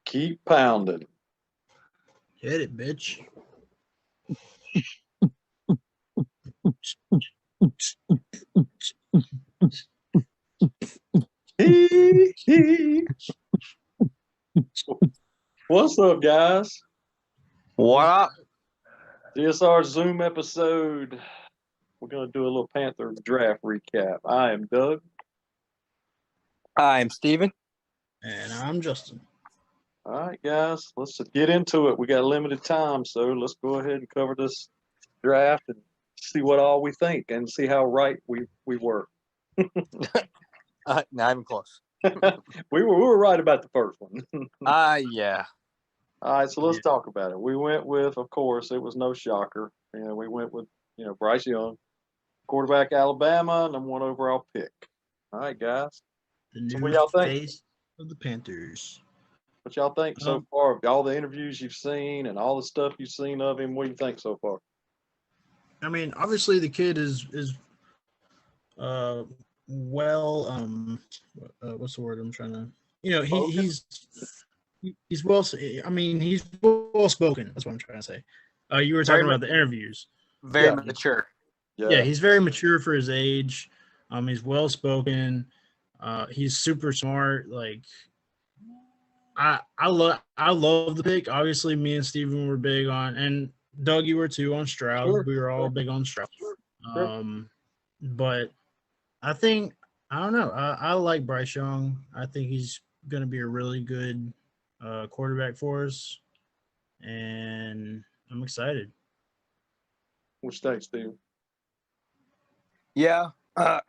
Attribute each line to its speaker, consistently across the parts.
Speaker 1: Keep pounding.
Speaker 2: Hit it, bitch.
Speaker 1: What's up, guys?
Speaker 3: What up?
Speaker 1: DSR Zoom episode. We're going to do a little Panther draft recap. I am Doug.
Speaker 3: I'm Steven.
Speaker 2: And I'm Justin.
Speaker 1: All right, guys, let's get into it. We got limited time, so let's go ahead and cover this draft and see what all we think and see how right we were.
Speaker 3: Not even close.
Speaker 1: we were right about the first one.
Speaker 3: Yeah.
Speaker 1: All right, so let's talk about it. We went with, of course, it was no shocker, and we went with, Bryce Young, quarterback, Alabama, #1 overall pick. All right, guys.
Speaker 2: The new
Speaker 1: what y'all think?
Speaker 2: face of the Panthers.
Speaker 1: What y'all think so far of all the interviews you've seen and all the stuff you've seen of him? What do you think so far?
Speaker 2: I mean, obviously the kid is what's the word I'm trying to, he's well, I mean, he's well spoken. That's what I'm trying to say. You were talking about the interviews.
Speaker 3: Very mature.
Speaker 2: Yeah, he's very mature for his age. He's well spoken. He's super smart. Like, I love the pick. Obviously, me and Steven were big on, and Doug, you were too, on Stroud. Sure. We were all big on Stroud. Sure. But I think, I don't know. I like Bryce Young. I think he's going to be a really good quarterback for us, and I'm excited.
Speaker 1: What state, Steve?
Speaker 3: Yeah, I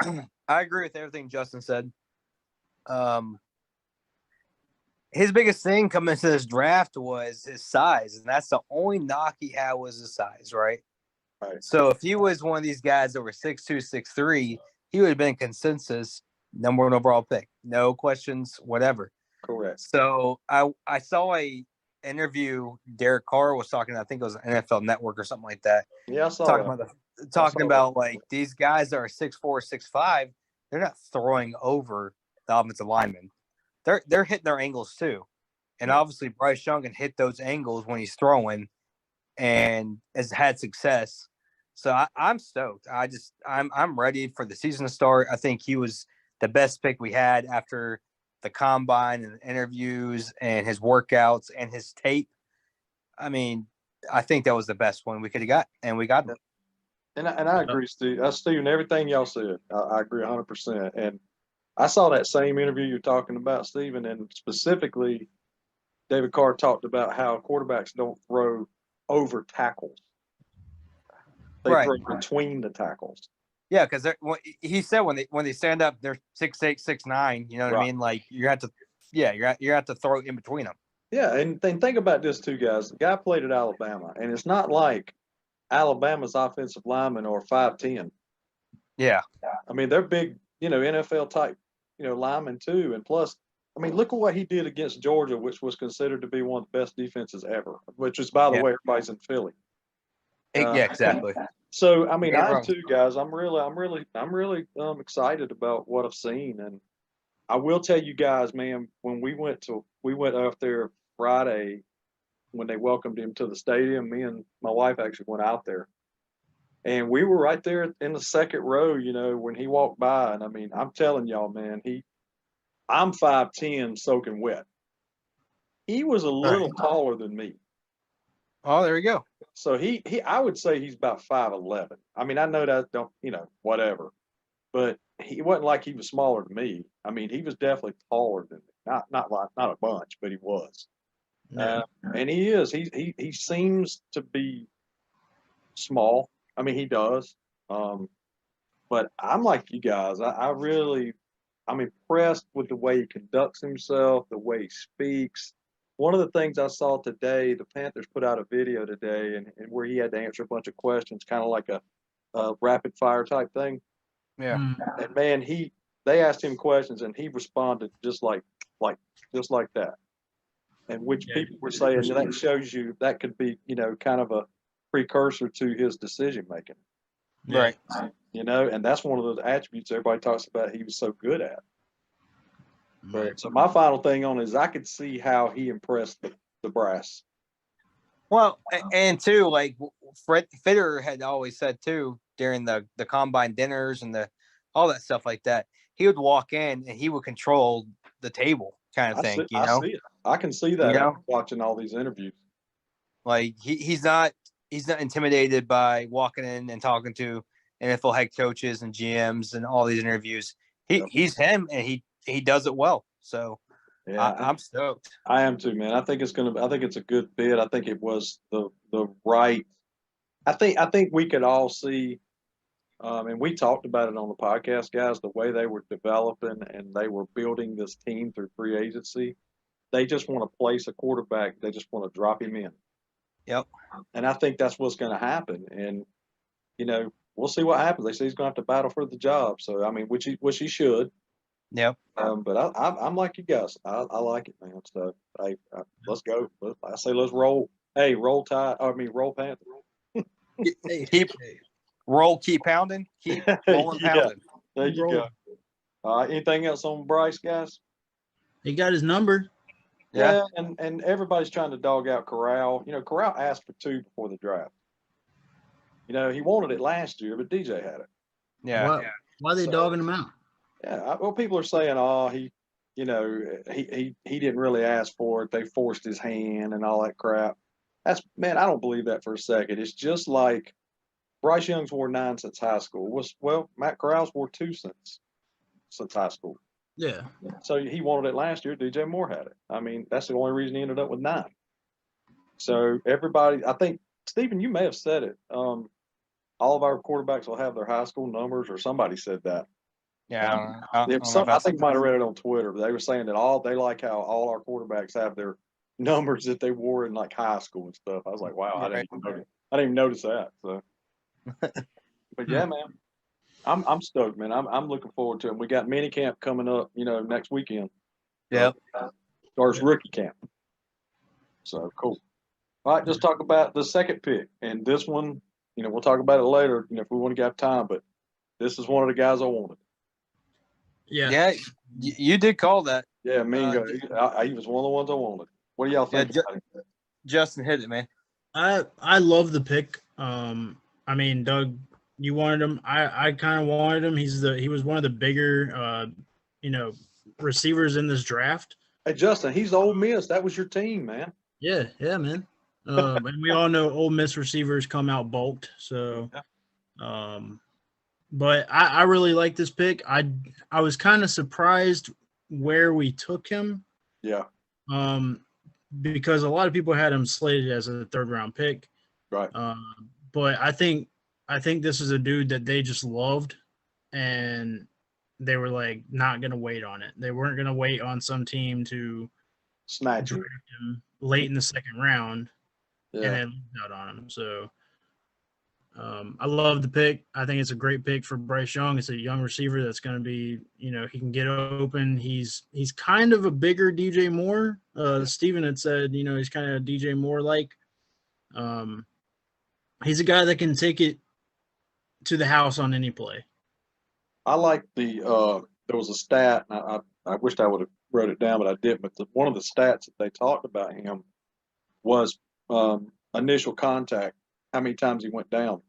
Speaker 3: agree with everything Justin said. His biggest thing coming into this draft was his size, and that's the only knock he had was his size, right?
Speaker 1: Right.
Speaker 3: So if he was one of these guys that were 6'2", 6'3", he would have been consensus #1 overall pick. No questions, whatever.
Speaker 1: Correct.
Speaker 3: So I saw a interview Derek Carr was talking, I think it was NFL Network or something like that.
Speaker 1: Yeah, I saw
Speaker 3: talking about like these guys that are 6'4", 6'5", they're not throwing over the offensive linemen. They're hitting their angles too. And obviously Bryce Young can hit those angles when he's throwing and has had success. So I'm stoked. I'm ready for the season to start. I think he was the best pick we had after the combine and the interviews and his workouts and his tape. I mean, I think that was the best one we could have got, and we got it.
Speaker 1: And I agree, Steve. Stephen, everything y'all said, I agree 100%. And I saw that same interview you're talking about, Stephen, and specifically David Carr talked about how quarterbacks don't throw over tackles. They throw between the tackles.
Speaker 3: Yeah, because he said when they stand up, they're 6'8", 6'9". You know what I mean? Like you have to throw in between them. Yeah,
Speaker 1: and think about this too, guys. The guy played at Alabama, and it's not like Alabama's offensive linemen are 5'10".
Speaker 3: Yeah,
Speaker 1: I mean they're big, NFL type, linemen too. And plus, I mean, look at what he did against Georgia, which was considered to be one of the best defenses ever. Which is, by the way, everybody's in Philly.
Speaker 3: Yeah, exactly.
Speaker 1: So I mean, I too, guys. I'm really excited about what I've seen, and I will tell you guys, man. When we went out there Friday when they welcomed him to the stadium, me and my wife actually went out there, and we were right there in the second row. When he walked by, and I mean, I'm telling y'all, man, I'm 5'10", soaking wet. He was a little taller than me.
Speaker 3: Oh, there you go.
Speaker 1: So I would say he's about 5'11". I mean, I know that don't, whatever, but he wasn't like he was smaller than me. I mean, he was definitely taller than me. Not a bunch, but he was. Yeah. And he is. He seems to be small. I mean, he does. But I'm like you guys. I'm impressed with the way he conducts himself, the way he speaks. One of the things I saw today, the Panthers put out a video today, and where he had to answer a bunch of questions, kind of like a rapid fire type thing.
Speaker 3: Yeah.
Speaker 1: And man, they asked him questions, and he responded just like that. And which people were saying that shows you that could be, kind of a precursor to his decision making.
Speaker 3: Right.
Speaker 1: And that's one of those attributes everybody talks about he was so good at.
Speaker 2: Right.
Speaker 1: But so my final thing on is I could see how he impressed the brass.
Speaker 3: Well, and too, like Fred Fitter had always said too during the combine dinners and all that stuff like that. He would walk in and he would control the table, kind of thing.
Speaker 1: I see it. I can see that after watching all these interviews.
Speaker 3: Like he's not intimidated by walking in and talking to NFL head coaches and GMs and all these interviews. He's him, and he does it well. So yeah, I'm stoked.
Speaker 1: I am too, man. I think it's a good bid. I think it was the right. I think we could all see, and we talked about it on the podcast, guys. The way they were developing and they were building this team through free agency. They just want to place a quarterback. They just want to drop him in.
Speaker 3: Yep.
Speaker 1: And I think that's what's going to happen. And we'll see what happens. They say he's going to have to battle for the job. So I mean, which he should.
Speaker 3: Yep.
Speaker 1: But I'm like you guys. I like it, man. So let's go. I say let's roll. Hey, roll Tide. Roll Panthers.
Speaker 3: Keep pounding. Keep rolling, pounding.
Speaker 1: There you go. Anything else on Bryce, guys?
Speaker 2: He got his number.
Speaker 1: Yeah, and everybody's trying to dog out Corral. Corral asked for 2 before the draft. He wanted it last year, but DJ had it.
Speaker 3: Yeah.
Speaker 2: Why are they dogging him out?
Speaker 1: Yeah, well, people are saying, he didn't really ask for it. They forced his hand and all that crap. I don't believe that for a second. It's just like Bryce Young's wore 9 since high school. Matt Corral's wore 2 since high school.
Speaker 2: Yeah.
Speaker 1: So he wanted it last year. DJ Moore had it. I mean, that's the only reason he ended up with 9. So everybody, I think, Stephen, you may have said it. All of our quarterbacks will have their high school numbers, or somebody said that.
Speaker 3: Yeah.
Speaker 1: I think I might have read it on Twitter. But they were saying that they like how all our quarterbacks have their numbers that they wore in like high school and stuff. I was like, wow, I didn't even notice that. So, but yeah, man, I'm stoked, man. I'm looking forward to it. We got mini camp coming up, next weekend.
Speaker 3: Yep.
Speaker 1: Starts rookie camp. So cool. All right, just talk about the second pick, and this one, we'll talk about it later, if we want to get time. But this is one of the guys I wanted.
Speaker 3: Yeah. Yeah, you did call that.
Speaker 1: Yeah, Mingo. He was one of the ones I wanted. What do y'all think?
Speaker 3: Justin hit it, man.
Speaker 2: I love the pick. Doug, you wanted him. I kind of wanted him. He was one of the bigger, receivers in this draft.
Speaker 1: Hey, Justin, he's Ole Miss. That was your team, man.
Speaker 2: Yeah, man. And we all know Ole Miss receivers come out bulked. So, but I really like this pick. I was kind of surprised where we took him.
Speaker 1: Yeah.
Speaker 2: Because a lot of people had him slated as a 3rd round pick.
Speaker 1: Right.
Speaker 2: But I think this is a dude that they just loved, and they were like not going to wait on it. They weren't going to wait on some team to
Speaker 1: snatch
Speaker 2: him late in the 2nd round
Speaker 1: and
Speaker 2: then lose out on him. So I love the pick. I think it's a great pick for Bryce Young. It's a young receiver that's going to be, he can get open. He's kind of a bigger DJ Moore. Steven had said, he's kind of DJ Moore like. He's a guy that can take it to the house on any play.
Speaker 1: I like there was a stat, and I wished I would have wrote it down, but I didn't. But one of the stats that they talked about him was initial contact, how many times he went down,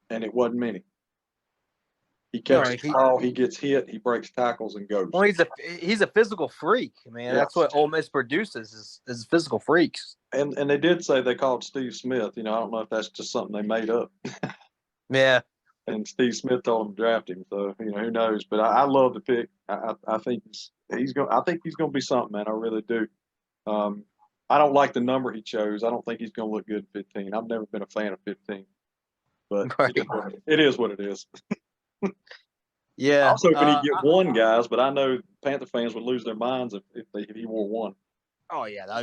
Speaker 1: and it wasn't many. He catches the ball, he gets hit, he breaks tackles, and goes.
Speaker 3: Well, he's a physical freak, man. Yes. That's what Ole Miss produces is physical freaks.
Speaker 1: And they did say they called Steve Smith. I don't know if that's just something they made up.
Speaker 3: Yeah.
Speaker 1: And Steve Smith told him to draft him, so who knows? But I love the pick. I think he's going. I think he's going to be something, man. I really do. I don't like the number he chose. I don't think he's going to look good at 15. I've never been a fan of 15, but it is what it is.
Speaker 3: Yeah.
Speaker 1: I was hoping he'd get 1, guys, but I know Panther fans would lose their minds if he wore 1.
Speaker 3: Oh yeah,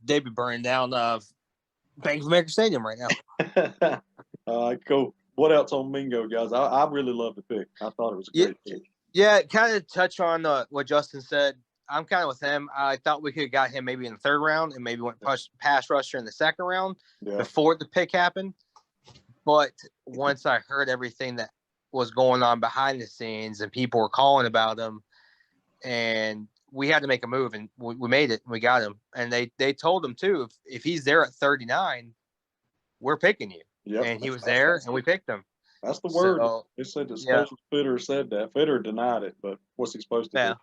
Speaker 3: they'd be burning down Bank of America Stadium right now.
Speaker 1: All right, cool. What else on Mingo, guys? I really love the pick. I thought it was a great pick.
Speaker 3: Yeah, kind of touch on what Justin said. I'm kind of with him. I thought we could have got him maybe in the 3rd round and maybe went pass rusher in the 2nd round before the pick happened. But once I heard everything that was going on behind the scenes and people were calling about him and we had to make a move, and we made it. And we got him, and they told him too, if he's there at 39, we're picking you.
Speaker 1: Yep.
Speaker 3: And he was there, and we picked him.
Speaker 1: That's the word.
Speaker 3: So,
Speaker 1: They said that
Speaker 3: yeah.
Speaker 1: Special Fitter said that. Fitter denied it, but what's he supposed to do?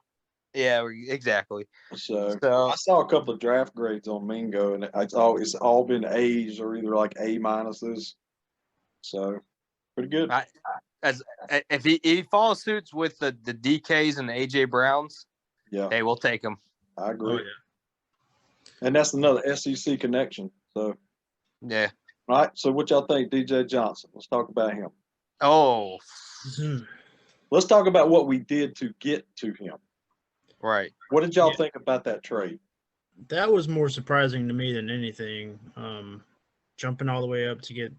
Speaker 3: Yeah, exactly.
Speaker 1: So I saw a couple of draft grades on Mingo, and it's all been A's or either like A minuses. So pretty good.
Speaker 3: If he follows suits with the DKs and the AJ Browns,
Speaker 1: yeah,
Speaker 3: hey, we'll take him.
Speaker 1: I agree.
Speaker 2: Oh, yeah.
Speaker 1: And that's another SEC connection. So
Speaker 3: yeah.
Speaker 1: All right. So what y'all think, DJ Johnson? Let's talk about him.
Speaker 3: Oh.
Speaker 1: Let's talk about what we did to get to him.
Speaker 3: Right.
Speaker 1: What did y'all think about that trade?
Speaker 2: That was more surprising to me than anything. Jumping all the way up to get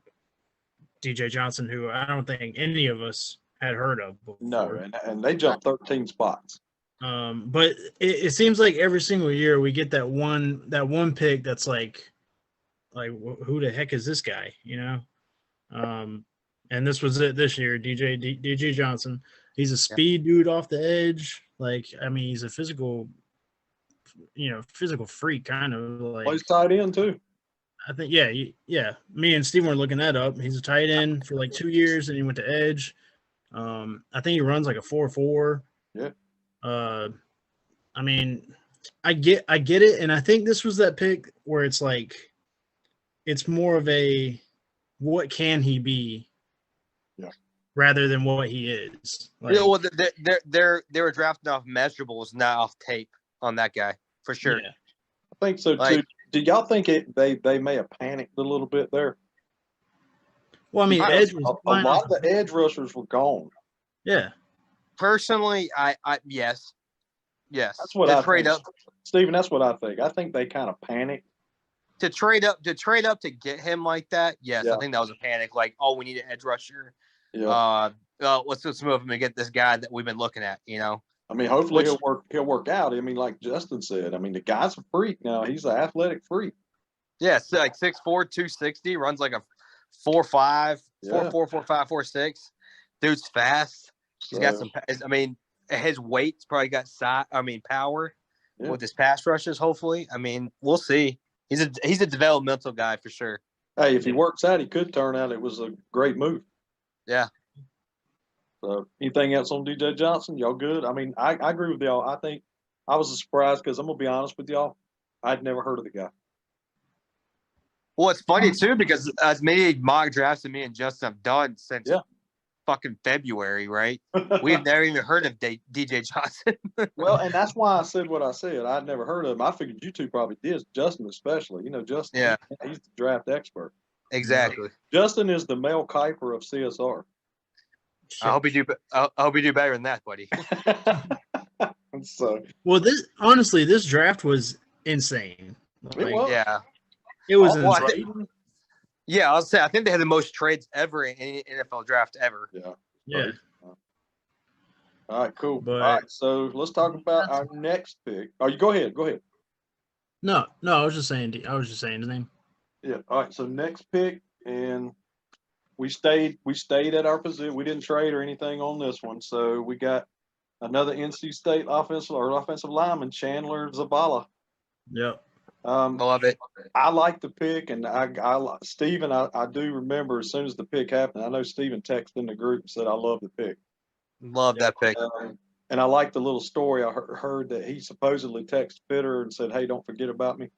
Speaker 2: DJ Johnson, who I don't think any of us had heard of before.
Speaker 1: No, and they jumped 13 spots.
Speaker 2: But it seems like every single year we get that one pick that's like who the heck is this guy? You know? And this was it this year. DJ Johnson. He's a speed dude off the edge. Like, I mean, he's a physical freak, kind of like.
Speaker 1: Plays tight end too.
Speaker 2: I think, yeah. Me and Steve were looking that up. He's a tight end for like 2 years, and he went to edge. I think he runs like a 4.4.
Speaker 1: Yeah.
Speaker 2: I mean, I get it, and I think this was that pick where it's like, it's more of a, what can he be?
Speaker 1: Yeah.
Speaker 2: Rather than what he is. Like,
Speaker 3: Well, they were drafting off measurables, not off tape on that guy for sure.
Speaker 2: Yeah.
Speaker 1: I think so too. Did y'all think they may have panicked a little bit there?
Speaker 2: Well, I mean, edge was
Speaker 1: a lot of the edge rushers were gone.
Speaker 2: Yeah.
Speaker 3: Personally, I yes.
Speaker 1: That's what I think. Steven, that's what I think. I think they kind of panicked.
Speaker 3: To trade up to get him like that, yes,
Speaker 1: Yeah.
Speaker 3: I think that was a panic. Like, oh, we need an edge rusher.
Speaker 1: Yeah.
Speaker 3: Let's move him and get this guy that we've been looking at. You know.
Speaker 1: I mean, hopefully he'll work out. I mean, like Justin said, I mean, the guy's a freak now. He's an athletic freak.
Speaker 3: Yeah, so like 6'4", 260, runs like a 4.5, 4.4, 4.5, 4.6. Dude's fast. He's got some. I mean, his weight's probably got power with his pass rushes. Hopefully, I mean, we'll see. He's a developmental guy for sure.
Speaker 1: Hey, if he works out, he could turn out it was a great move.
Speaker 3: Yeah.
Speaker 1: So, anything else on DJ Johnson? Y'all good? I mean, I agree with y'all. I think I was surprised because I'm gonna be honest with y'all, I'd never heard of the guy.
Speaker 3: Well, it's funny too because as many mock drafts that me and Justin have done since fucking February, right? We've never even heard of DJ Johnson.
Speaker 1: Well, and that's why I said what I said. I'd never heard of him. I figured you two probably did. Justin especially. You know, Justin. Yeah. He's the draft expert.
Speaker 3: Exactly.
Speaker 1: Justin is the Mel Kiper of CSR.
Speaker 3: I hope you do better than that, buddy.
Speaker 1: So,
Speaker 2: well, this draft was insane.
Speaker 1: Like, it was.
Speaker 3: Yeah,
Speaker 2: it was insane.
Speaker 3: I'll say I think they had the most trades ever in any NFL draft ever.
Speaker 1: Yeah. All right, cool. All right, so let's talk about our next pick. Oh, you go ahead. Go ahead.
Speaker 2: No, I was just saying his name.
Speaker 1: Yeah. All right. So next pick, and we stayed at our position. We didn't trade or anything on this one. So we got another NC State offensive lineman, Chandler Zabala.
Speaker 2: Yep.
Speaker 3: Love it.
Speaker 1: I like the pick, and Steven, I do remember as soon as the pick happened, I know Steven texted in the group and said, I love the pick.
Speaker 3: Love that pick.
Speaker 1: And I like the little story I heard that he supposedly texted Fitter and said, hey, don't forget about me.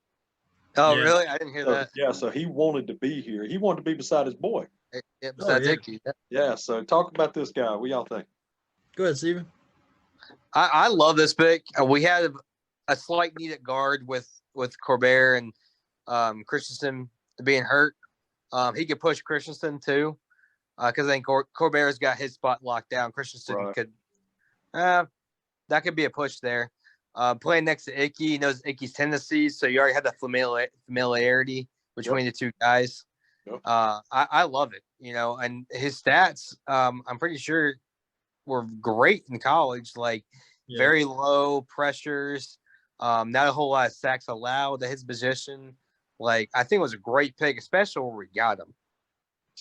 Speaker 3: Oh, really? I didn't hear that.
Speaker 1: Yeah, so he wanted to be here. He wanted to be beside his boy.
Speaker 3: Yeah, besides Icky.
Speaker 1: Yeah, so talk about this guy. What y'all think?
Speaker 2: Go ahead, Steven.
Speaker 3: I love this pick. We had a slight need at guard with Corbett and Christensen being hurt. He could push Christensen too, because I think Corbert's got his spot locked down. Christensen could that could be a push there. Playing next to Icky, he knows Icky's tendencies, so you already have that familiarity between the two guys.
Speaker 1: Yep.
Speaker 3: I love it, and his stats, I'm pretty sure were great in college, like very low pressures, not a whole lot of sacks allowed at his position. Like, I think it was a great pick, especially where we got him.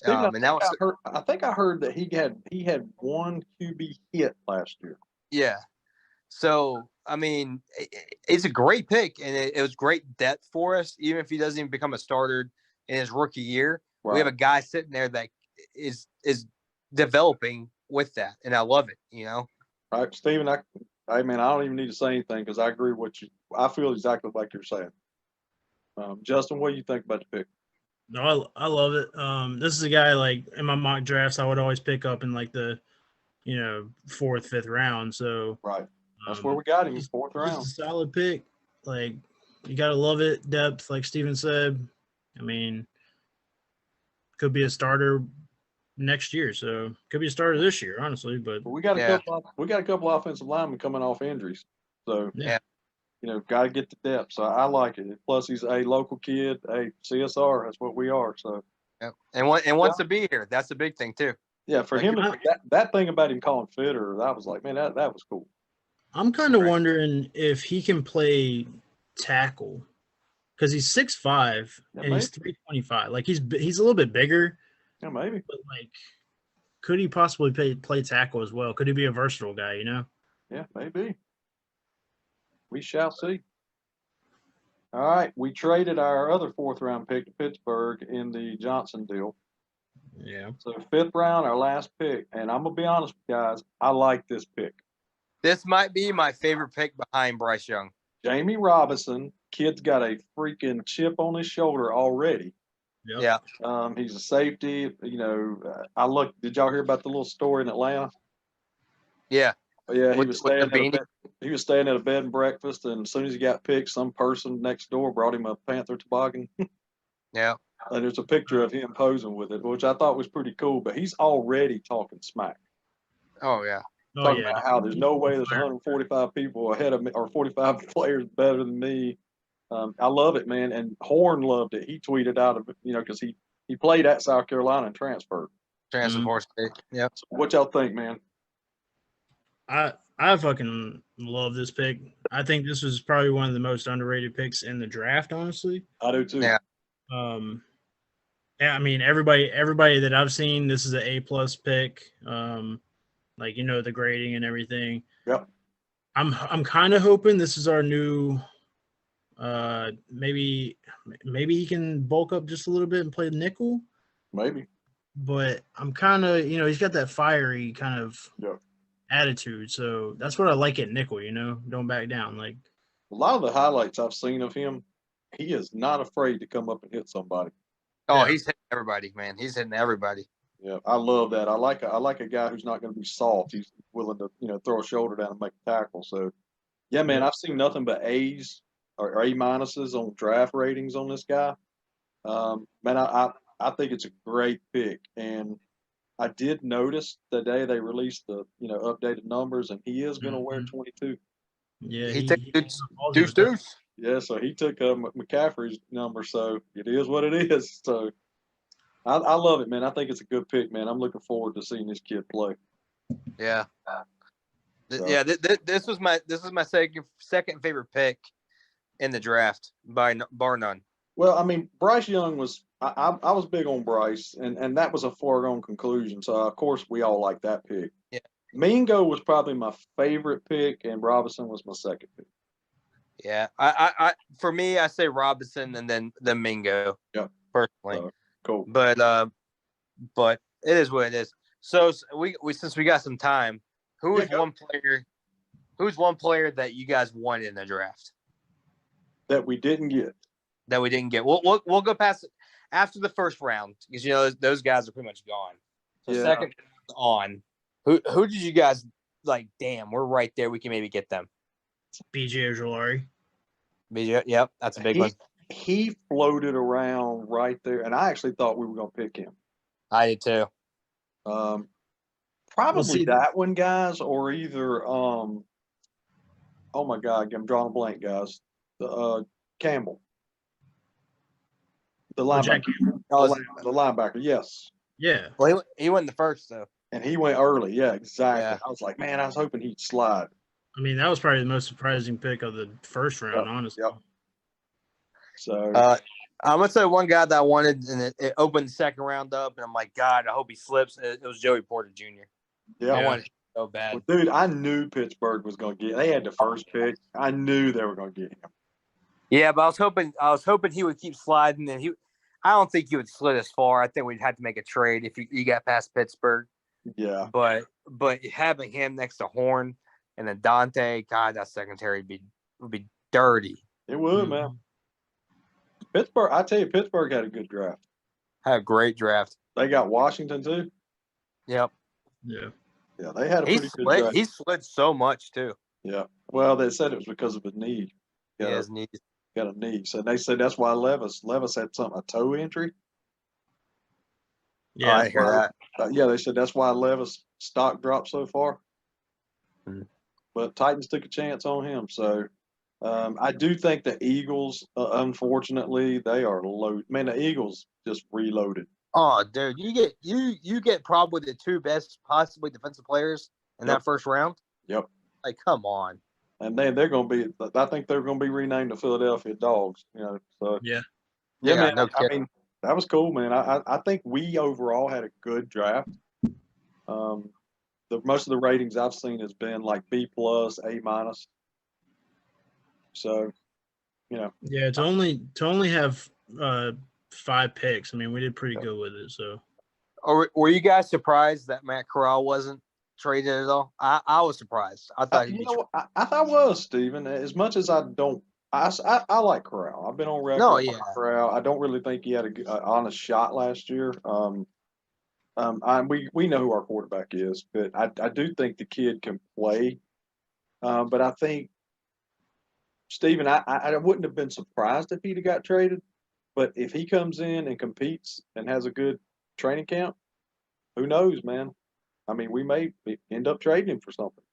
Speaker 1: I think I heard that he had one QB hit last year.
Speaker 3: Yeah. So I mean, it's a great pick, and it was great depth for us. Even if he doesn't even become a starter in his rookie year, we have a guy sitting there that is developing with that, and I love it.
Speaker 1: All right, Steven, I mean, I don't even need to say anything because I agree with you. I feel exactly like you're saying. Justin, what do you think about the pick?
Speaker 2: No, I love it. This is a guy like in my mock drafts I would always pick up in like the 4th, 5th round. So
Speaker 1: right, that's where we got him, 4th round.
Speaker 2: Just a solid pick. Like you gotta love it. Depth, like Steven said. I mean, could be a starter next year. So could be a starter this year, honestly. But
Speaker 1: we got a couple offensive linemen coming off injuries. So
Speaker 2: yeah.
Speaker 1: Got to get the depth. So I like it. Plus, he's a local kid. Hey, CSR, that's what we are. So,
Speaker 3: and wants to be here. That's a big thing too.
Speaker 1: Yeah, for him, that thing about him calling Fitter, I was like, man, that was cool.
Speaker 2: I'm kind of wondering if he can play tackle because he's 6'5" and he's 325. Like he's a little bit bigger.
Speaker 1: Yeah, maybe.
Speaker 2: But like, could he possibly play tackle as well? Could he be a versatile guy?
Speaker 1: Yeah, maybe. We shall see. All right, we traded our other 4th round pick to Pittsburgh in the Johnson deal.
Speaker 2: Yeah.
Speaker 1: So 5th round, our last pick, and I'm gonna be honest, guys, I like this pick.
Speaker 3: This might be my favorite pick behind Bryce Young.
Speaker 1: Jamie Robinson, kid's got a freaking chip on his shoulder already.
Speaker 2: Yep.
Speaker 3: Yeah.
Speaker 1: He's a safety. Did y'all hear about the little story in Atlanta?
Speaker 3: Yeah.
Speaker 1: Yeah, he was staying at a bed and breakfast, and as soon as he got picked, some person next door brought him a Panther toboggan.
Speaker 3: Yeah.
Speaker 1: And there's a picture of him posing with it, which I thought was pretty cool. But he's already talking smack.
Speaker 3: Oh yeah.
Speaker 1: Talking about how there's no way there's 145 people ahead of me or 45 players better than me. I love it, man. And Horn loved it. He tweeted out of it, because he played at South Carolina and transferred.
Speaker 3: Yeah.
Speaker 1: So what y'all think, man?
Speaker 2: I fucking love this pick. I think this was probably one of the most underrated picks in the draft, honestly.
Speaker 1: I do too.
Speaker 3: Yeah.
Speaker 2: I mean, everybody that I've seen, this is an A+ pick. Like the grading and everything.
Speaker 1: Yep.
Speaker 2: I'm kind of hoping this is our new. Maybe he can bulk up just a little bit and play nickel.
Speaker 1: Maybe.
Speaker 2: But I'm kind of he's got that fiery kind of attitude, so that's what I like at nickel. Don't back down. Like
Speaker 1: a lot of the highlights I've seen of him, he is not afraid to come up and hit somebody.
Speaker 3: Oh, he's hitting everybody, man. He's hitting everybody.
Speaker 1: Yeah, I love that. I like a guy who's not going to be soft. He's willing to throw a shoulder down and make a tackle. So, yeah, man, I've seen nothing but A's or A- on draft ratings on this guy. Man, I think it's a great pick, and I did notice the day they released the updated numbers, and he is going to wear 22.
Speaker 2: Yeah,
Speaker 3: he took deuce.
Speaker 1: Yeah, so he took McCaffrey's number, so it is what it is. So I love it, man. I think it's a good pick, man. I'm looking forward to seeing this kid play.
Speaker 3: Yeah. Yeah, this was my second favorite pick in the draft bar none.
Speaker 1: Well, I mean, Bryce Young was I was big on Bryce, and that was a foregone conclusion. So of course we all like that pick.
Speaker 3: Yeah.
Speaker 1: Mingo was probably my favorite pick, and Robinson was my second pick.
Speaker 3: Yeah, I for me, I say Robinson and then Mingo.
Speaker 1: Yeah,
Speaker 3: personally,
Speaker 1: cool.
Speaker 3: But it is what it is. So we since we got some time, who's one player that you guys wanted in the draft
Speaker 1: that we didn't get?
Speaker 3: We'll go past it after the first round because those guys are pretty much gone. So second on, who did you guys like? Damn, we're right there. We can maybe get them.
Speaker 2: BJ Ojulari.
Speaker 3: BJ, yep, that's a big one.
Speaker 1: He floated around right there, and I actually thought we were going to pick him.
Speaker 3: I did too.
Speaker 1: Probably that one, guys, or either oh my God, I'm drawing a blank, guys. The Campbell. The linebacker. The linebacker, yes.
Speaker 2: Yeah.
Speaker 3: Well, he went the first, though.
Speaker 1: And he went early, yeah, exactly.
Speaker 3: Yeah.
Speaker 1: I was like, man, I was hoping he'd slide.
Speaker 2: I mean, that was probably the most surprising pick of the first round, honestly.
Speaker 1: Yep. So
Speaker 3: I'm going to say one guy that I wanted, and it opened the second round up, and I'm like, God, I hope he slips. It was Joey Porter Jr.
Speaker 1: Yeah.
Speaker 3: So bad.
Speaker 1: Well, dude, I knew Pittsburgh was going to get. They had the first pick. I knew they were going to get him.
Speaker 3: Yeah, but I was hoping he would keep sliding, and I don't think he would slid as far. I think we'd have to make a trade if he got past Pittsburgh.
Speaker 1: Yeah.
Speaker 3: But having him next to Horn and then Dante, God, that secondary would be dirty.
Speaker 1: It would, man. Pittsburgh, I tell you, Pittsburgh had a good draft.
Speaker 3: Had a great draft.
Speaker 1: They got Washington too.
Speaker 3: Yep.
Speaker 2: Yeah.
Speaker 1: Yeah, they had a pretty good draft.
Speaker 3: He slid so much too.
Speaker 1: Yeah. Well, they said it was because of a knee.
Speaker 3: Yeah, his knees.
Speaker 1: Got a knee. So they said that's why Levis had a toe injury.
Speaker 2: Yeah,
Speaker 3: I hear that.
Speaker 1: Yeah, they said that's why Levis' stock dropped so far.
Speaker 3: Mhm.
Speaker 1: But Titans took a chance on him. So I do think the Eagles, unfortunately, they are low. Man, the Eagles just reloaded.
Speaker 3: Oh, dude, you get probably the two best possibly defensive players in that first round.
Speaker 1: Yep.
Speaker 3: Like, come on.
Speaker 1: And then they're going to be. I think they're going to be renamed the Philadelphia Dogs. So
Speaker 2: yeah.
Speaker 1: yeah, man.
Speaker 3: No kidding.
Speaker 1: I mean, that was cool, man. I think we overall had a good draft. Most of the ratings I've seen has been like B+, A-. So,
Speaker 2: Yeah, to only have 5 picks. I mean, we did pretty good with it. So,
Speaker 3: Were you guys surprised that Matt Corral wasn't traded at all? I was surprised. I thought he'd be
Speaker 1: I thought was Steven. As much as I don't, I like Corral. I've been on record.
Speaker 3: No, yeah.
Speaker 1: with Corral. I don't really think he had an honest shot last year. We know who our quarterback is, but I do think the kid can play. But I think Steven, I wouldn't have been surprised if he'd have got traded. But if he comes in and competes and has a good training camp, who knows, man? I mean, we may end up trading him for something.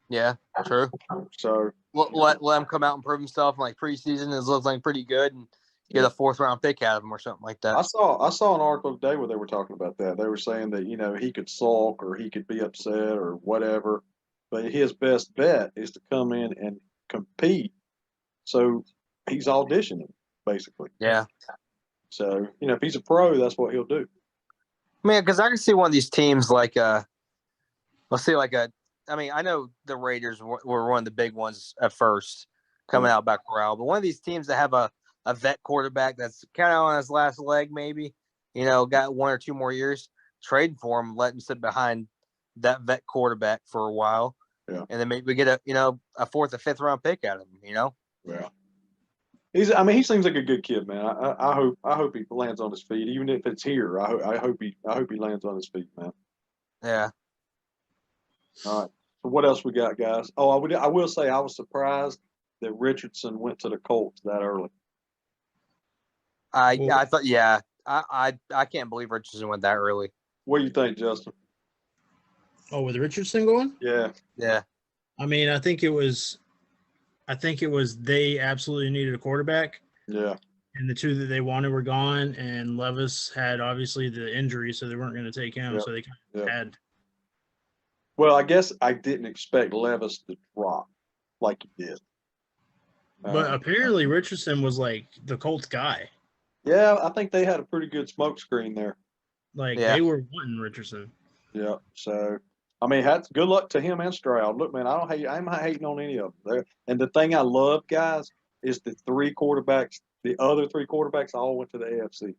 Speaker 3: Yeah, true.
Speaker 1: So
Speaker 3: Let him come out and prove himself in like preseason. It looks like pretty good, and get a 4th round pick out of him or something like that.
Speaker 1: I saw an article today where they were talking about that. They were saying that he could sulk or he could be upset or whatever, but his best bet is to come in and compete. So he's auditioning basically.
Speaker 3: Yeah.
Speaker 1: So if he's a pro, that's what he'll do.
Speaker 3: Man, because I can see one of these teams like let's say like I mean, I know the Raiders were one of the big ones at first coming out by Corral, but one of these teams that have a vet quarterback that's kind of on his last leg, maybe, got 1 or 2 more years, trading for him, let him sit behind that vet quarterback for a while.
Speaker 1: Yeah.
Speaker 3: And then maybe we get a 4th or 5th round pick out of him,
Speaker 1: Yeah. He seems like a good kid, man. I hope he lands on his feet, even if it's here. I hope he lands on his feet, man.
Speaker 3: Yeah.
Speaker 1: All right. So what else we got, guys? Oh, I will say I was surprised that Richardson went to the Colts that early.
Speaker 3: I thought, yeah. I can't believe Richardson went that early.
Speaker 1: What do you think, Justin?
Speaker 2: Oh, with Richardson going?
Speaker 1: Yeah.
Speaker 3: Yeah.
Speaker 2: I mean, I think it was they absolutely needed a quarterback.
Speaker 1: Yeah.
Speaker 2: And the 2 that they wanted were gone, and Levis had obviously the injury, so they weren't going to take him.
Speaker 1: Yep.
Speaker 2: So they kind of had.
Speaker 1: Well, I guess I didn't expect Levis to drop like he did.
Speaker 2: But apparently Richardson was like the Colts guy.
Speaker 1: Yeah, I think they had a pretty good smoke screen there.
Speaker 2: They were wanting Richardson.
Speaker 1: Yeah. So, I mean, that's good luck to him and Stroud. Look, man, I'm not hating on any of them. And the thing I love, guys, is the other three quarterbacks all went to the AFC.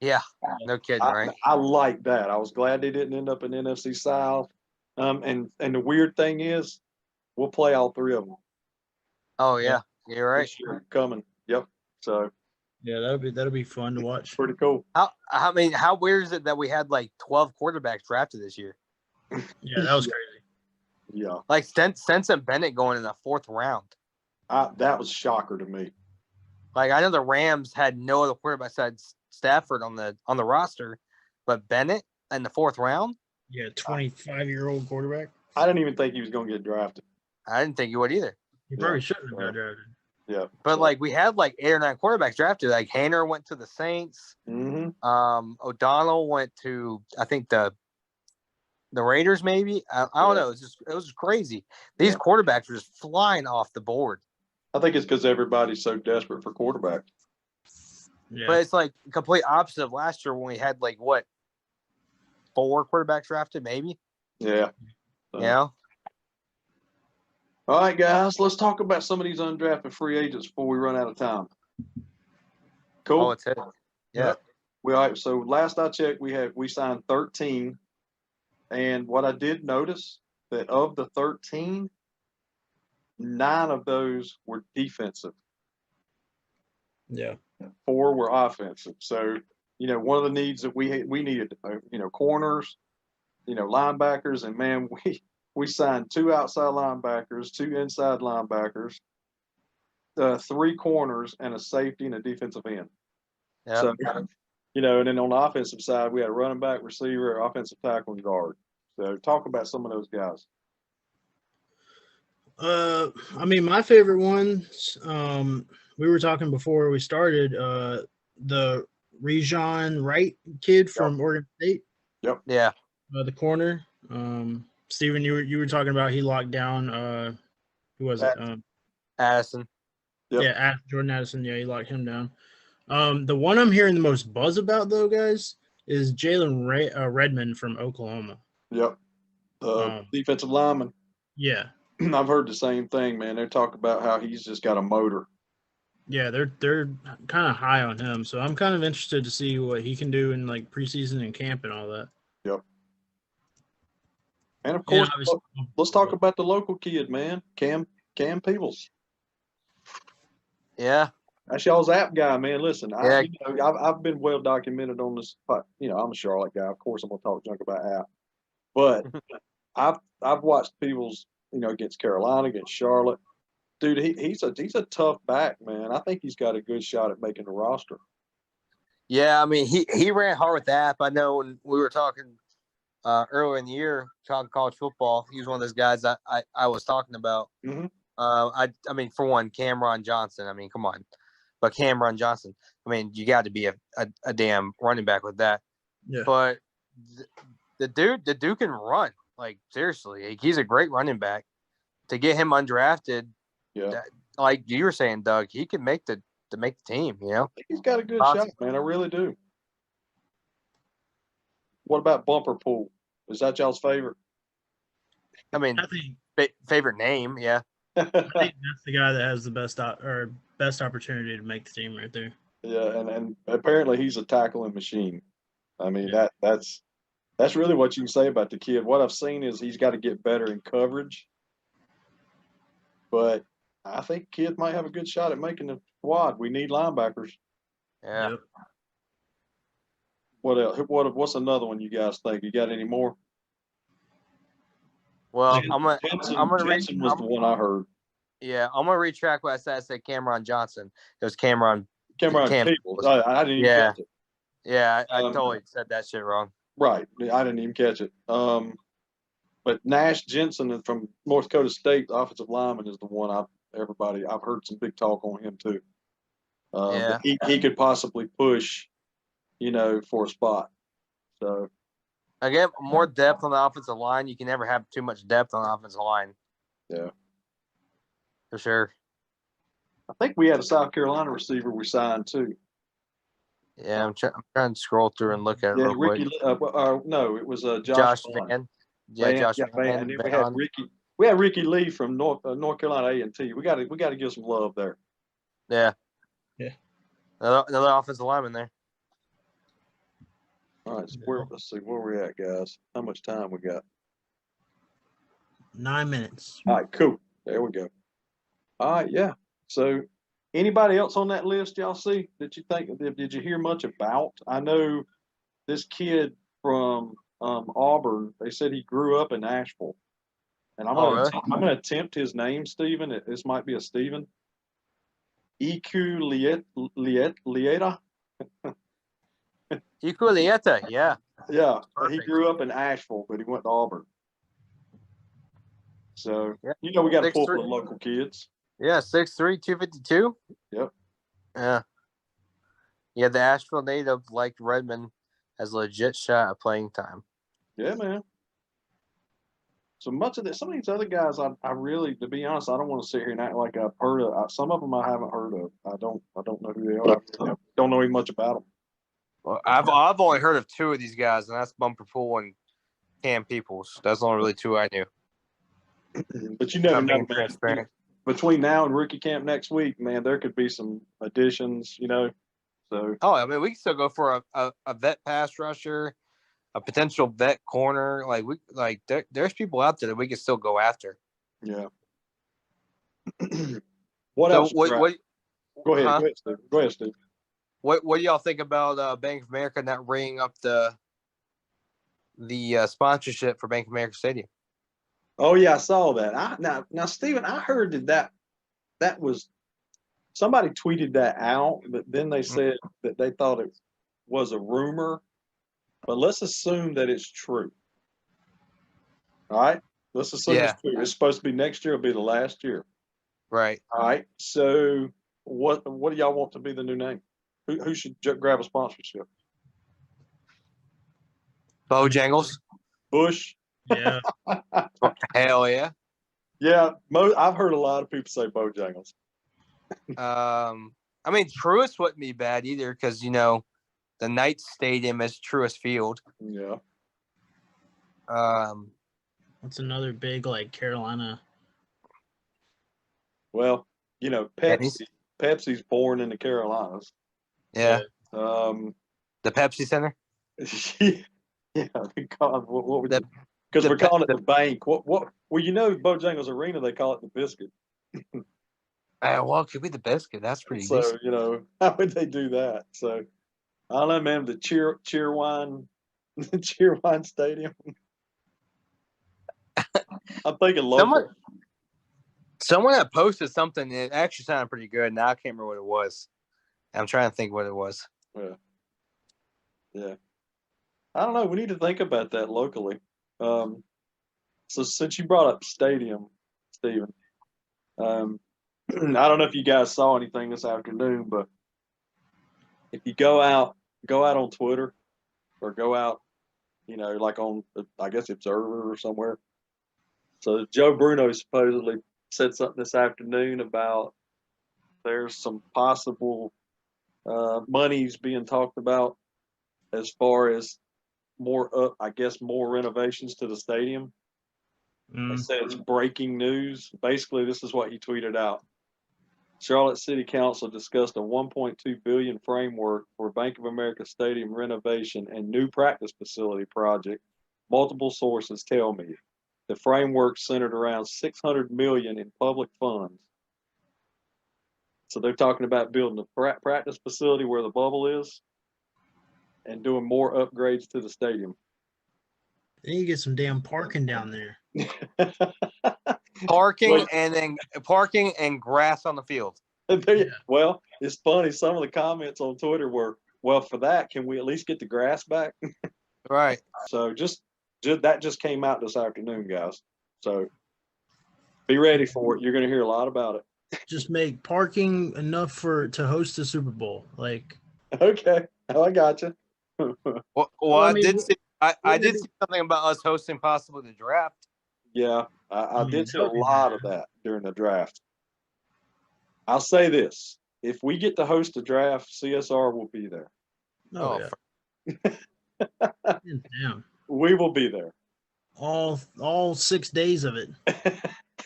Speaker 3: Yeah. No kidding, right?
Speaker 1: I like that. I was glad they didn't end up in NFC South. And the weird thing is, we'll play all 3 of them.
Speaker 3: Oh yeah, you're right.
Speaker 1: This year coming. Yep. So
Speaker 2: yeah, that'll be fun to watch.
Speaker 1: Pretty cool.
Speaker 3: How weird is it that we had like 12 quarterbacks drafted this year?
Speaker 2: Yeah, that was crazy.
Speaker 1: Yeah.
Speaker 3: Like Stenson Bennett going in the 4th round.
Speaker 1: That was a shocker to me.
Speaker 3: Like I know the Rams had no other quarterback besides Stafford on the roster, but Bennett in the 4th round.
Speaker 2: Yeah, 25-year-old quarterback.
Speaker 1: I didn't even think he was going to get drafted.
Speaker 3: I didn't think he would either.
Speaker 2: He probably shouldn't have got drafted.
Speaker 1: Yeah.
Speaker 3: But like we had like 8 or 9 quarterbacks drafted. Like Hainer went to the Saints.
Speaker 1: Mm-hmm.
Speaker 3: O'Donnell went to I think the Raiders maybe. I don't know. It was just crazy. These quarterbacks were just flying off the board.
Speaker 1: I think it's because everybody's so desperate for quarterbacks.
Speaker 2: Yeah.
Speaker 3: But it's like complete opposite of last year when we had like what 4 quarterbacks drafted maybe.
Speaker 1: Yeah. So.
Speaker 3: Yeah.
Speaker 1: All right, guys, let's talk about some of these undrafted free agents before we run out of time. Cool.
Speaker 3: Oh, it's it. Yeah.
Speaker 1: All right. So last I checked, we signed 13, and what I did notice that of the 13, 9 of those were defensive.
Speaker 2: Yeah.
Speaker 1: 4 were offensive. So one of the needs that we needed, corners, linebackers, and man, we signed 2 outside linebackers, 2 inside linebackers, 3 corners, and a safety and a defensive end.
Speaker 3: Yep.
Speaker 1: So, and then on the offensive side, we had a running back, receiver, offensive tackle, and guard. So talk about some of those guys.
Speaker 2: I mean, my favorite ones, we were talking before we started, the Rejon Wright kid from Oregon State.
Speaker 1: Yep.
Speaker 3: Yeah.
Speaker 2: The corner. Steven, you were talking about he locked down who was it?
Speaker 3: Addison.
Speaker 1: Yep.
Speaker 2: Yeah, Jordan Addison. Yeah, he locked him down. The one I'm hearing the most buzz about, though, guys, is Jalen Redmond from Oklahoma.
Speaker 1: Yep. Defensive lineman.
Speaker 2: Yeah.
Speaker 1: I've heard the same thing, man. They talk about how he's just got a motor.
Speaker 2: Yeah, they're kind of high on him, so I'm kind of interested to see what he can do in like preseason and camp and all that.
Speaker 1: Yep. And of course,
Speaker 2: Yeah,
Speaker 1: let's talk about the local kid, man, Cam Peebles.
Speaker 3: Yeah.
Speaker 1: That's y'all's app guy, man. Listen,
Speaker 3: Yeah.
Speaker 1: I've been well documented on this. I'm a Charlotte guy. Of course, I'm gonna talk junk about app, but I've watched Peebles, against Carolina, against Charlotte. Dude, he's a tough back, man. I think he's got a good shot at making the roster.
Speaker 3: Yeah, I mean, he ran hard with the app. I know when we were talking earlier in the year, talking college football, he was one of those guys I was talking about.
Speaker 1: Mm-hmm.
Speaker 3: I mean, for one, Cameron Johnson. I mean, come on. But Cameron Johnson, I mean, you got to be a damn running back with that.
Speaker 2: Yeah.
Speaker 3: But the dude can run. Like, seriously, he's a great running back. To get him undrafted, like you were saying, Doug, he can make the team,
Speaker 1: I think he's got a good shot, man. I really do. What about Bumper Pool? Is that y'all's favorite?
Speaker 3: I mean, favorite name, yeah.
Speaker 2: I think that's the guy that has the best opportunity to make the team right there.
Speaker 1: Yeah, and apparently he's a tackling machine. I mean, that's really what you can say about the kid. What I've seen is he's got to get better in coverage. But I think kid might have a good shot at making the squad. We need linebackers.
Speaker 3: Yeah.
Speaker 2: Yep.
Speaker 1: What else? What's another one you guys think? You got any more?
Speaker 3: Well,
Speaker 1: Jensen was the one I heard.
Speaker 3: Yeah, I'm gonna retract what I said. I said Cameron Johnson. It was Cameron
Speaker 1: Peebles. I didn't even catch it.
Speaker 3: Yeah, I totally said that shit wrong.
Speaker 1: Right. I didn't even catch it. But Nash Jensen from North Dakota State, the offensive lineman, is the one I've heard some big talk on him too. He could possibly push, for a spot. So
Speaker 3: again, more depth on the offensive line. You can never have too much depth on the offensive line.
Speaker 1: Yeah.
Speaker 3: For sure.
Speaker 1: I think we had a South Carolina receiver we signed too.
Speaker 3: Yeah, I'm trying to scroll through and look at it real quick.
Speaker 1: No, it was
Speaker 3: Josh Van. Yeah, Josh Van.
Speaker 1: And then we had Ricky Lee from North Carolina A&T. We got to give some love there.
Speaker 3: Yeah.
Speaker 2: Yeah.
Speaker 3: Another offensive lineman there.
Speaker 1: All right, so let's see where we're at, guys. How much time we got?
Speaker 2: 9 minutes.
Speaker 1: All right, cool. There we go. All right, yeah. So anybody else on that list y'all see that you think, did you hear much about? I know this kid from Auburn, they said he grew up in Asheville. And I'm gonna attempt his name, Stephen. This might be a Stephen. Lieta.
Speaker 3: Lieta, yeah.
Speaker 1: Yeah.
Speaker 3: Perfect.
Speaker 1: He grew up in Asheville, but he went to Auburn. So we got to pull for the local kids.
Speaker 3: Yeah, 6'3", 252.
Speaker 1: Yep.
Speaker 3: Yeah. Yeah, the Asheville native, like Redmond, has a legit shot at playing time.
Speaker 1: Yeah, man. So much of this, some of these other guys, I really, to be honest, I don't want to sit here and act like I've heard of. Some of them I haven't heard of. I don't know who they are. Don't know even much about them.
Speaker 3: Well, I've only heard of 2 of these guys, and that's Bumper Pool and Cam Peoples. That's only really 2 I knew.
Speaker 1: But you never
Speaker 3: I'm
Speaker 1: know,
Speaker 3: being
Speaker 1: man.
Speaker 3: transparent.
Speaker 1: Between now and rookie camp next week, man, there could be some additions, So
Speaker 3: Oh, I mean, we can still go for a vet pass rusher, a potential vet corner. There's people out there that we can still go after.
Speaker 1: yeah. What
Speaker 3: So
Speaker 1: else?
Speaker 3: what
Speaker 1: Go ahead.
Speaker 3: huh?
Speaker 1: Go ahead, Steve. Go ahead, Steve.
Speaker 3: What do y'all think about Bank of America not ringing up the sponsorship for Bank of America Stadium?
Speaker 1: Oh yeah, I saw that. Now, Steven, I heard that was somebody tweeted that out, but then they said that they thought it was a rumor. But let's assume that it's true. All right. Let's assume
Speaker 3: Yeah.
Speaker 1: it's true. It's supposed to be next year. It'll be the last year.
Speaker 3: Right.
Speaker 1: All right. So what do y'all want to be the new name? Who should grab a sponsorship?
Speaker 3: Bojangles.
Speaker 1: Bush.
Speaker 2: Yeah.
Speaker 3: Hell yeah.
Speaker 1: Yeah. I've heard a lot of people say Bojangles.
Speaker 3: I mean, Truist wouldn't be bad either because the Knights Stadium is Truist Field.
Speaker 1: Yeah.
Speaker 2: What's another big like Carolina?
Speaker 1: Well, Pepsi's born in the Carolinas.
Speaker 3: Yeah.
Speaker 1: Um,
Speaker 3: The Pepsi Center.
Speaker 1: yeah. God, what would because we're calling it the bank. What? Well, Bojangles Arena, they call it the Biscuit.
Speaker 3: Well, it could be the Biscuit. That's pretty
Speaker 1: So
Speaker 3: decent.
Speaker 1: how would they do that? So I don't know, man. The Cheerwine, the Cheerwine Stadium. I'm thinking local.
Speaker 3: Someone had posted something that actually sounded pretty good. Now I can't remember what it was. I'm trying to think what it was.
Speaker 1: Yeah. I don't know. We need to think about that locally. So since you brought up stadium, Stephen, I don't know if you guys saw anything this afternoon, but if you go out on Twitter or go out, like on, I guess, Observer or somewhere. So Joe Bruno supposedly said something this afternoon about there's some possible monies being talked about as far as more renovations to the stadium. They said it's breaking news. Basically, this is what he tweeted out. Charlotte City Council discussed a $1.2 billion framework for Bank of America Stadium renovation and new practice facility project. Multiple sources tell me the framework centered around $600 million in public funds. So they're talking about building a practice facility where the bubble is and doing more upgrades to the stadium.
Speaker 2: Then you get some damn parking down there.
Speaker 3: Parking and grass on the field.
Speaker 1: Well, it's funny. Some of the comments on Twitter were, "Well, for that, can we at least get the grass back?"
Speaker 3: Right.
Speaker 1: So that just came out this afternoon, guys. So be ready for it. You're going to hear a lot about it.
Speaker 2: Just make parking enough to host a Super Bowl. Like,
Speaker 1: okay, I got you.
Speaker 3: Well, I did see something about us hosting possibly the draft.
Speaker 1: Yeah, I did see a lot of that during the draft. I'll say this: if we get to host a draft, CSR will be there.
Speaker 2: Oh yeah. Damn.
Speaker 1: We will be there.
Speaker 2: All 6 days of it.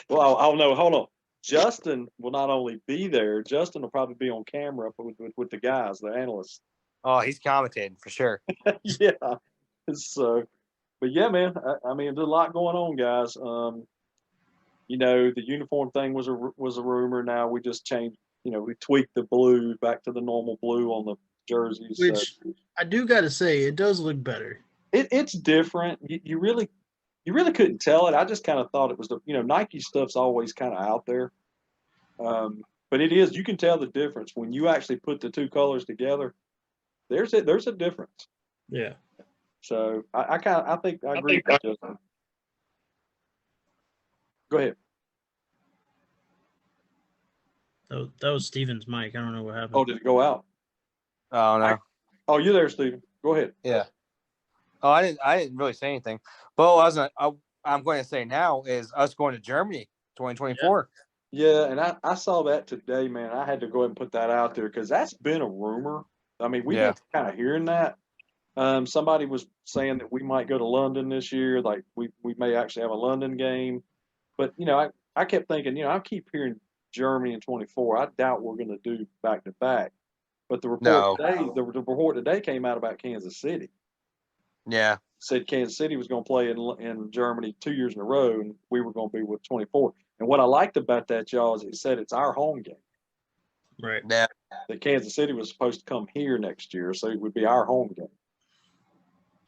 Speaker 1: Well, I'll know. Hold on. Justin will not only be there. Justin will probably be on camera with the guys, the analysts.
Speaker 3: Oh, he's commentating for sure.
Speaker 1: Yeah. So, but yeah, man. I mean, there's a lot going on, guys. The uniform thing was a rumor. Now we just changed. We tweaked the blue back to the normal blue on the jerseys.
Speaker 2: Which I do got to say, it does look better.
Speaker 1: It's different. You really couldn't tell it. I just kind of thought it was Nike stuff's always kind of out there. But it is. You can tell the difference when you actually put the two colors together. There's a difference.
Speaker 2: Yeah.
Speaker 1: So I think I agree with Justin. Go ahead.
Speaker 2: That was Steven's mic. I don't know what happened.
Speaker 1: Oh, did it go out?
Speaker 3: Oh no.
Speaker 1: Oh, you're there, Steven. Go ahead.
Speaker 3: Yeah. Oh, I didn't really say anything. But what I'm going to say now is us going to Germany 2024.
Speaker 1: Yeah, and I saw that today, man. I had to go ahead and put that out there because that's been a rumor. I mean, we've been kind of hearing that. Somebody was saying that we might go to London this year. Like we may actually have a London game. But I kept thinking, I keep hearing Germany in 24. I doubt we're going to do back to back. But the report
Speaker 3: No.
Speaker 1: today, the report today came out about Kansas City.
Speaker 3: Yeah.
Speaker 1: Said Kansas City was going to play in Germany 2 years in a row, and we were going to be with 24. And what I liked about that, y'all, is it said it's our home game.
Speaker 2: Right.
Speaker 3: Yeah.
Speaker 1: That Kansas City was supposed to come here next year, so it would be our home game.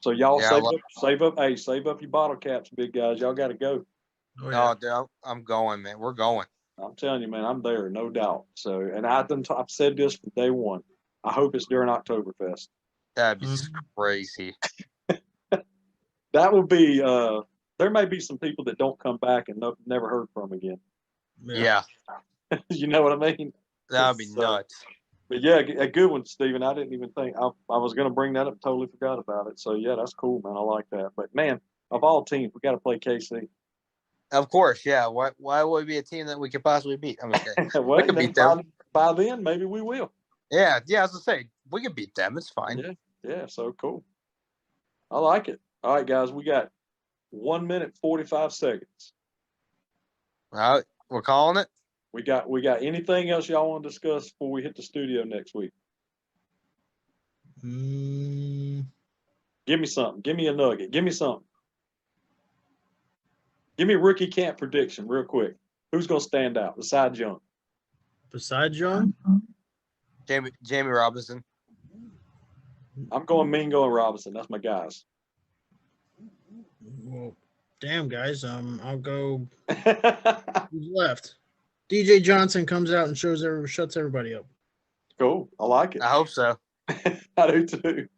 Speaker 1: So y'all
Speaker 3: Yeah,
Speaker 1: save up your bottle caps, big guys. Y'all got to go.
Speaker 2: Oh, yeah.
Speaker 3: Oh, dude, I'm going, man. We're going.
Speaker 1: I'm telling you, man, I'm there, no doubt. So, and I've said this from day one. I hope it's during Oktoberfest.
Speaker 3: That'd be
Speaker 2: Mhm.
Speaker 3: crazy.
Speaker 1: That would be. There may be some people that don't come back and never heard from again.
Speaker 3: Yeah.
Speaker 1: You know what I mean?
Speaker 3: That'd be
Speaker 1: So,
Speaker 3: nuts.
Speaker 1: But yeah, a good one, Steven. I didn't even think I was going to bring that up. Totally forgot about it. So yeah, that's cool, man. I like that. But man, of all teams, we got to play KC.
Speaker 3: Of course, yeah. Why would it be a team that we could possibly beat? I'm okay.
Speaker 1: Well,
Speaker 3: We could beat them.
Speaker 1: by then, maybe we will.
Speaker 3: Yeah, I was gonna say we could beat them. It's fine.
Speaker 1: Yeah. So cool. I like it. All right, guys, we got 1 minute 45 seconds.
Speaker 3: All right, we're calling it.
Speaker 1: We got anything else y'all want to discuss before we hit the studio next week? Give me something. Give me a nugget. Give me something. Give me a rookie camp prediction real quick. Who's going to stand out besides Young?
Speaker 2: Besides Young?
Speaker 3: Jamie Robinson.
Speaker 1: I'm going Mingo and Robinson. That's my guys.
Speaker 2: Well, damn, guys. I'll go. Who's left? DJ Johnson comes out and shuts everybody up.
Speaker 1: Cool. I like it.
Speaker 3: I hope so.
Speaker 1: I do too.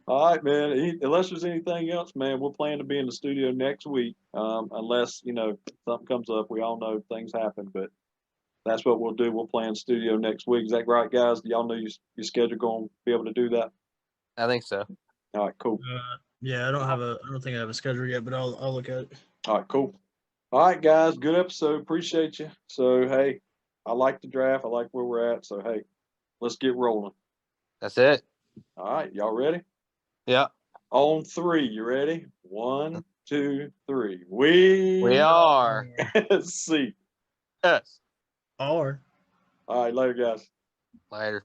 Speaker 1: All right, man. Unless there's anything else, man, we'll plan to be in the studio next week. Unless, something comes up. We all know things happen, but that's what we'll do. We'll plan studio next week. Is that right, guys? Do y'all know your schedule going to be able to do that?
Speaker 3: I think so.
Speaker 1: All right, cool.
Speaker 2: Yeah, I don't think I have a schedule yet, but I'll look at it.
Speaker 1: All right, cool. All right, guys. Good episode. Appreciate you. So, hey, I like the draft. I like where we're at. So, hey, let's get rolling.
Speaker 3: That's it.
Speaker 1: All right, y'all ready?
Speaker 3: Yeah.
Speaker 1: On three, you ready? 1, 2, 3. We
Speaker 3: are.
Speaker 1: see.
Speaker 3: Yes.
Speaker 2: Or.
Speaker 1: All right, later, guys.
Speaker 3: Later.